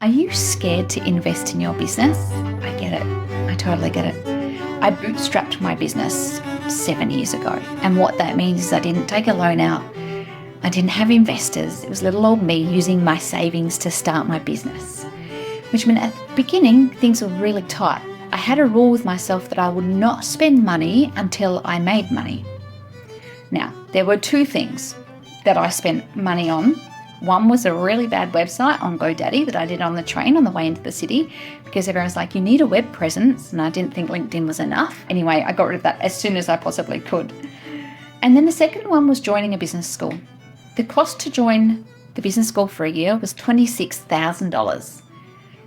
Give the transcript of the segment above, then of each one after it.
Are you scared to invest in your business? I get it. I totally get it. I bootstrapped my business 7 years ago. And what that means is I didn't take a loan out. I didn't have investors. It was little old me using my savings to start my business, which meant at the beginning, things were really tight. I had a rule with myself that I would not spend money until I made money. Now, there were two things that I spent money on. One was a really bad website on GoDaddy that I did on the train on the way into the city because everyone was like, you need a web presence, and I didn't think LinkedIn was enough. Anyway, I got rid of that as soon as I possibly could. And then the second one was joining a business school. The cost to join the business school for a year was $26,000.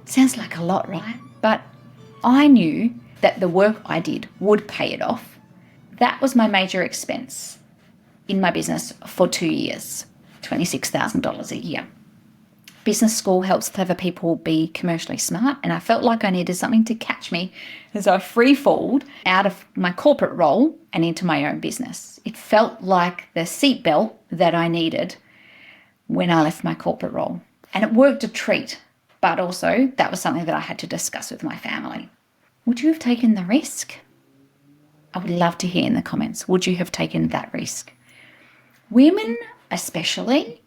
Sounds like a lot, right? But I knew that the work I did would pay it off. That was my major expense in my business for 2 years. $26,000 a year. Business school helps clever people be commercially smart, and I felt like I needed something to catch me as I free-falled out of my corporate role and into my own business. It felt like the seatbelt that I needed when I left my corporate role. And it worked a treat, but also that was something that I had to discuss with my family. Would you have taken the risk? I would love to hear in the comments, would you have taken that risk? Women especially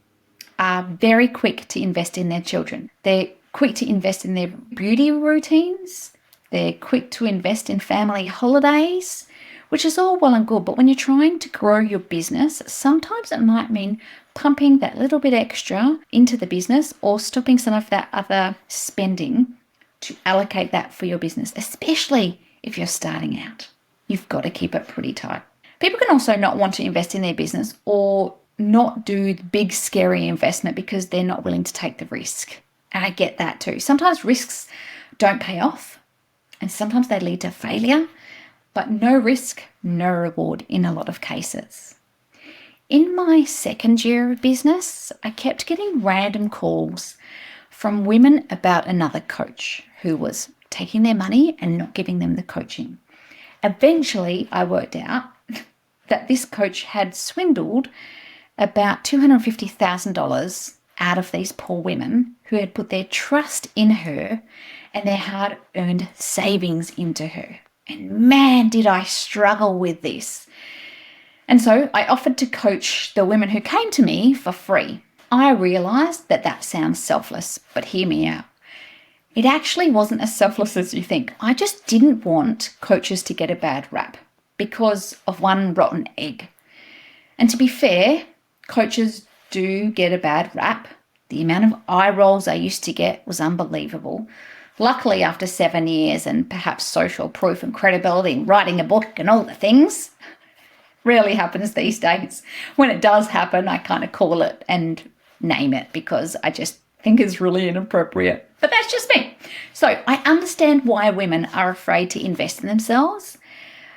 are very quick to invest in their children. They're quick to invest in their beauty routines. They're quick to invest in family holidays, which is all well and good. But when you're trying to grow your business, sometimes it might mean pumping that little bit extra into the business or stopping some of that other spending to allocate that for your business, especially if you're starting out. You've got to keep it pretty tight. People can also not want to invest in their business or not do the big scary investment because they're not willing to take the risk. And I get that too. Sometimes risks don't pay off and sometimes they lead to failure, but no risk, no reward in a lot of cases. In my second year of business, I kept getting random calls from women about another coach who was taking their money and not giving them the coaching. Eventually, I worked out that this coach had swindled about $250,000 out of these poor women who had put their trust in her and their hard-earned savings into her. And man, did I struggle with this. And so I offered to coach the women who came to me for free. I realised that that sounds selfless, but hear me out. It actually wasn't as selfless as you think. I just didn't want coaches to get a bad rap because of one rotten egg. And to be fair, coaches do get a bad rap. The amount of eye rolls I used to get was unbelievable. Luckily, after 7 years and perhaps social proof and credibility and writing a book and all the things, rarely happens these days. When it does happen, I kind of call it and name it because I just think it's really inappropriate. But that's just me. So I understand why women are afraid to invest in themselves.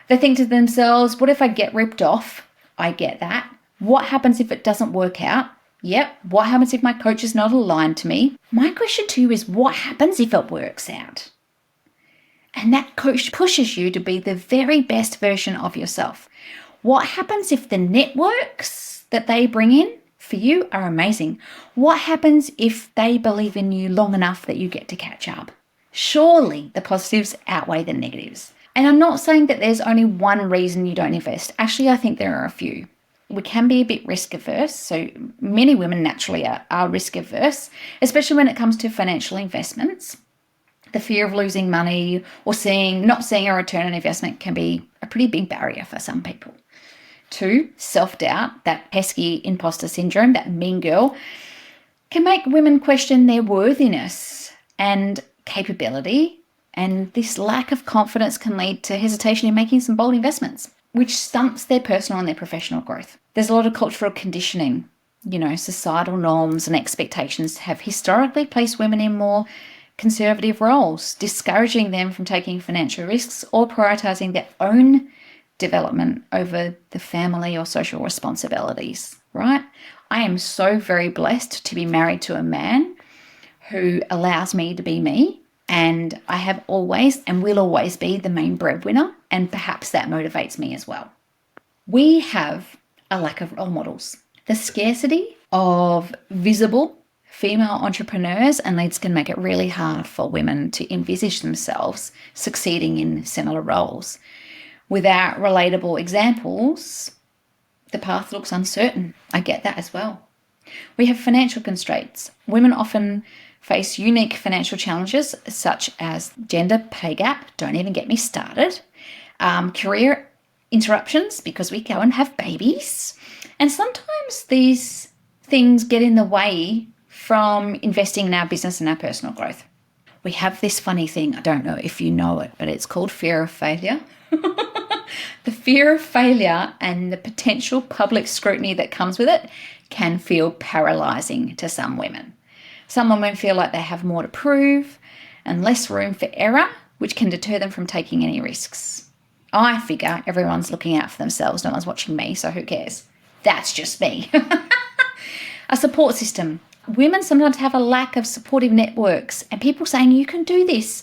They think to themselves, what if I get ripped off? I get that. What happens if it doesn't work out? Yep. What happens if my coach is not aligned to me? My question to you is, what happens if it works out? And that coach pushes you to be the very best version of yourself. What happens if the networks that they bring in for you are amazing? What happens if they believe in you long enough that you get to catch up? Surely the positives outweigh the negatives. And I'm not saying that there's only one reason you don't invest. Actually, I think there are a few. We can be a bit risk averse. So many women naturally are risk averse, especially when it comes to financial investments. The fear of losing money or not seeing a return on investment can be a pretty big barrier for some people. 2, self-doubt, that pesky imposter syndrome, that mean girl, can make women question their worthiness and capability. And this lack of confidence can lead to hesitation in making some bold investments, which stunts their personal and their professional growth. There's a lot of cultural conditioning. Societal norms and expectations have historically placed women in more conservative roles, discouraging them from taking financial risks or prioritising their own development over the family or social responsibilities, right? I am so very blessed to be married to a man who allows me to be me. And I have always and will always be the main breadwinner, and perhaps that motivates me as well. We have a lack of role models. The scarcity of visible Female entrepreneurs and leaders can make it really hard for women to envisage themselves succeeding in similar roles. Without relatable examples, the path looks uncertain. I get that as well. We have financial constraints. Women often face unique financial challenges such as gender pay gap, don't even get me started, career interruptions because we go and have babies, and sometimes these things get in the way from investing in our business and our personal growth. We have this funny thing, I don't know if you know it, but it's called fear of failure. The fear of failure and the potential public scrutiny that comes with it can feel paralyzing to some women. Some women feel like they have more to prove and less room for error, which can deter them from taking any risks. I figure everyone's looking out for themselves. No one's watching me, so who cares? That's just me. A support system. Women sometimes have a lack of supportive networks and people saying you can do this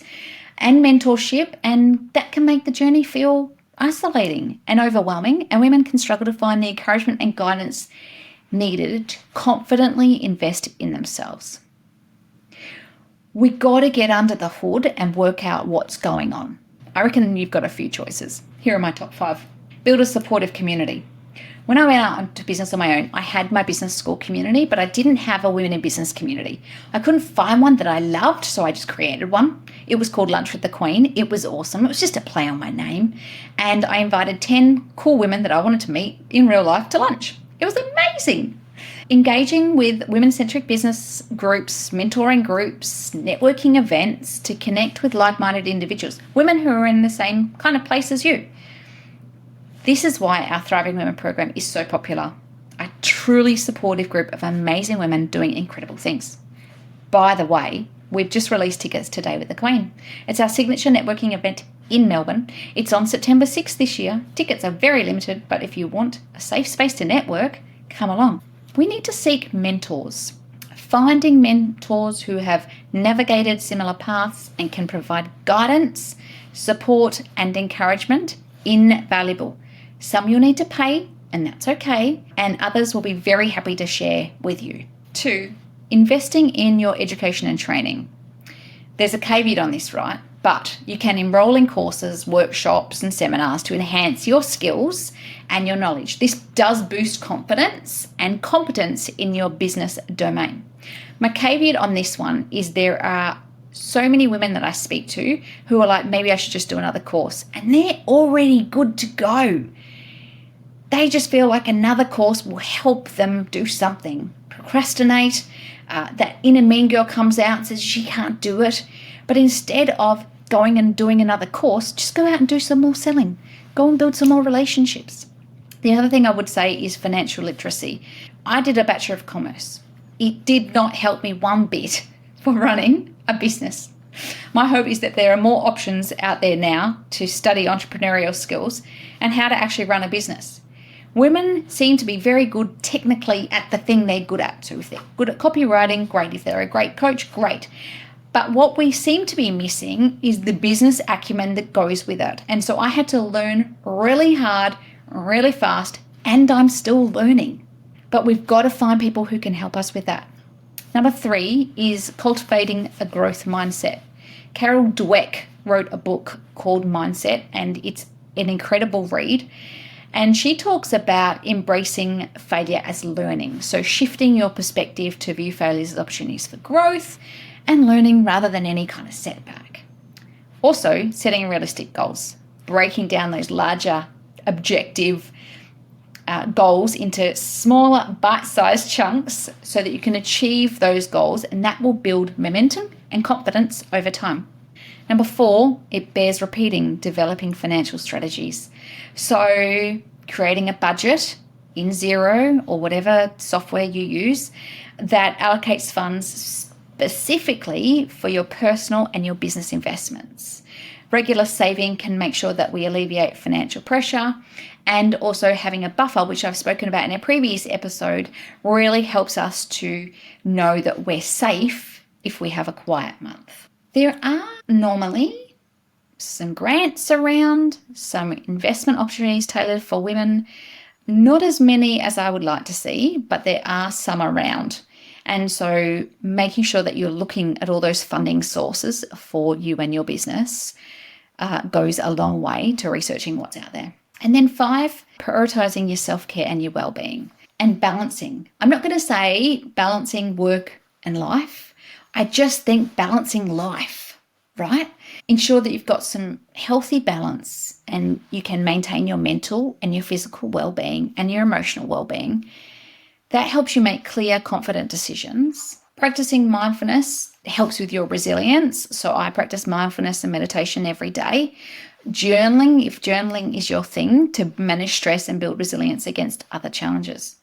and mentorship, and that can make the journey feel isolating and overwhelming, and women can struggle to find the encouragement and guidance needed to confidently invest in themselves. We got to get under the hood and work out what's going on. I reckon you've got a few choices. Here are my top 5. Build a supportive community. When I went out into business on my own, I had my business school community, but I didn't have a women in business community. I couldn't find one that I loved, so I just created one. It was called Lunch with the Queen. It was awesome. It was just a play on my name. And I invited 10 cool women that I wanted to meet in real life to lunch. It was amazing. Engaging with women-centric business groups, mentoring groups, networking events to connect with like-minded individuals, women who are in the same kind of place as you. This is why our Thriving Women program is so popular. A truly supportive group of amazing women doing incredible things. By the way, we've just released tickets to Day with the Queen. It's our signature networking event in Melbourne. It's on September 6th this year. Tickets are very limited, but if you want a safe space to network, come along. We need to seek mentors. Finding mentors who have navigated similar paths and can provide guidance, support, and encouragement invaluable. Some you'll need to pay, and that's okay, and others will be very happy to share with you. 2, investing in your education and training. There's a caveat on this, right? But you can enroll in courses, workshops, and seminars to enhance your skills and your knowledge. This does boost confidence and competence in your business domain. My caveat on this one is there are so many women that I speak to who are like, maybe I should just do another course, and they're already good to go. They just feel like another course will help them do something. Procrastinate, that inner mean girl comes out and says she can't do it. But instead of going and doing another course, just go out and do some more selling. Go and build some more relationships. The other thing I would say is financial literacy. I did a Bachelor of Commerce. It did not help me one bit for running a business. My hope is that there are more options out there now to study entrepreneurial skills and how to actually run a business. Women seem to be very good technically at the thing they're good at. So if they're good at copywriting, great. If they're a great coach, great. But what we seem to be missing is the business acumen that goes with it. And so I had to learn really hard, really fast, and I'm still learning. But we've got to find people who can help us with that. Number 3 is cultivating a growth mindset. Carol Dweck wrote a book called Mindset, and it's an incredible read. And she talks about embracing failure as learning. So shifting your perspective to view failures as opportunities for growth and learning rather than any kind of setback. Also, setting realistic goals, breaking down those larger objective goals into smaller bite-sized chunks so that you can achieve those goals, and that will build momentum and confidence over time. Number 4, it bears repeating, developing financial strategies. So creating a budget in Xero or whatever software you use that allocates funds specifically for your personal and your business investments. Regular saving can make sure that we alleviate financial pressure, and also having a buffer, which I've spoken about in a previous episode, really helps us to know that we're safe if we have a quiet month. There are normally some grants around, some investment opportunities tailored for women. Not as many as I would like to see, but there are some around. And so making sure that you're looking at all those funding sources for you and your business goes a long way to researching what's out there. And then 5, prioritizing your self-care and your well-being and balancing. I'm not going to say balancing work and life. I just think balancing life, right? Ensure that you've got some healthy balance and you can maintain your mental and your physical well-being and your emotional well-being. That helps you make clear, confident decisions. Practicing mindfulness helps with your resilience. So I practice mindfulness and meditation every day. Journaling, if journaling is your thing, to manage stress and build resilience against other challenges.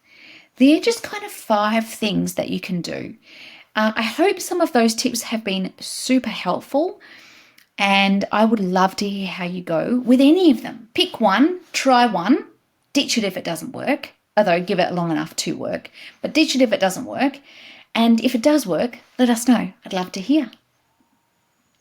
They're just kind of 5 things that you can do. I hope some of those tips have been super helpful, and I would love to hear how you go with any of them. Pick one, try one, ditch it if it doesn't work, although give it long enough to work, but ditch it if it doesn't work. And if it does work, let us know. I'd love to hear.